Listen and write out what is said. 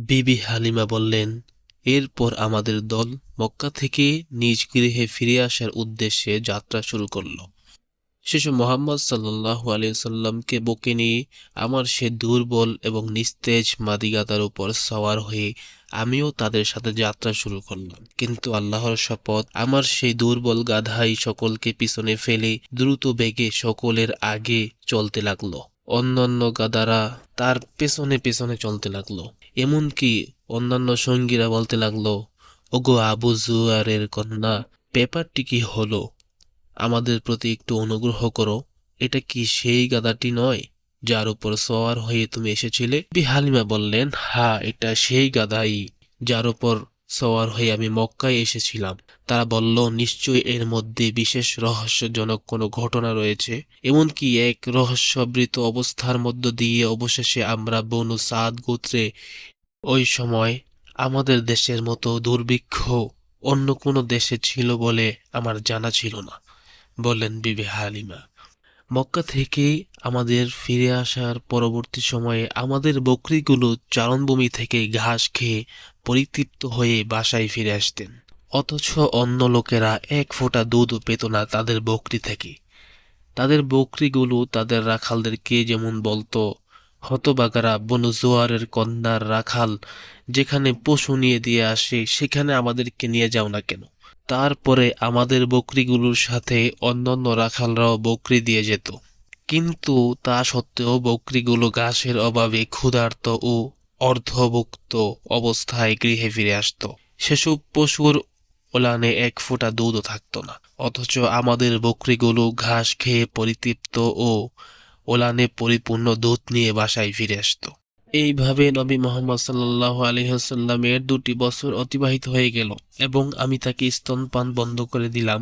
বিবি হালিমা বললেন, এরপর আমাদের দল মক্কা থেকে নিজ গৃহে ফিরে আসার উদ্দেশ্যে যাত্রা শুরু করল। শিশু মোহাম্মদ সাল্লাল্লাহু আলাইহি ওয়াসাল্লামকে বুকে নিয়ে আমার সে দুর্বল এবং নিস্তেজ মাদিগাদার উপর সওয়ার হয়ে আমিও তাদের সাথে যাত্রা শুরু করলাম। কিন্তু আল্লাহর শপথ, আমার সেই দুর্বল গাধাই সকলকে পিছনে ফেলে দ্রুত বেগে সকলের আগে চলতে লাগলো। অন্যান্য গাধারা তার পেছনে পেছনে চলতে লাগলো। এমনকি অন্যান্য সঙ্গীরা বলতে লাগলো, ওগো আবু যুয়ারের কন্যা, ব্যাপারটি কি হলো? আমাদের প্রতি একটু অনুগ্রহ করো। এটা কি সেই গাধাটি নয় যার উপর সওয়ার হয়ে তুমি এসেছিলে? বিবি হালিমা বললেন, হ্যাঁ, এটা সেই গাধাই যার উপর সওয়ার হয়ে আমি মক্কায় এসেছিলাম। তারা বলল, নিশ্চয়ই এর মধ্যে বিশেষ রহস্যজনক কোনো ঘটনা রয়েছে। এমনকি এক রহস্যাবৃত অবস্থার মধ্য দিয়ে অবশেষে আমরা বনু সাদ গোত্রে, ওই সময় আমাদের দেশের মতো দুর্ভিক্ষ অন্য কোনো দেশে ছিল বলে আমার জানা ছিল না, বললেন বিবি হালিমা। মক্কা থেকে আমাদের ফিরে আসার পরবর্তী সময়ে আমাদের বকরিগুলো চারণভূমি থেকে ঘাস খেয়ে পরিতৃপ্ত হয়ে বাসায় ফিরে আসতেন। অথচ অন্য লোকেরা এক ফোঁটা দুধও পেত না তাদের বকরি থেকে। তাদের বকরিগুলো তাদের রাখালদেরকে যেমন বলতো, হতবাগারা বনু জোয়ারের কন্যার রাখাল যেখানে পশু নিয়ে দিয়ে আসে সেখানে আমাদেরকে নিয়ে যাও না কেন? তারপরে আমাদের বকরিগুলোর সাথে অন্যান্য রাখালরাও বকরি দিয়ে যেত। কিন্তু তা সত্ত্বেও বকরিগুলো ঘাসের অভাবে ক্ষুধার্ত ও অর্ধভুক্ত অবস্থায় গৃহে ফিরে আসত। সেসব পশুর ওলানে এক ফোঁটা দুধও থাকত না। অথচ আমাদের বকরিগুলো ঘাস খেয়ে পরিতৃপ্ত ও ওলানে পরিপূর্ণ দুধ নিয়ে বাসায় ফিরে আসত। এইভাবে নবী মুহাম্মদ সাল্লাল্লাহু আলাইহি ওয়াসাল্লামের 2টি বছর অতিবাহিত হয়ে গেল এবং আমি তাকে স্তনপান বন্ধ করে দিলাম।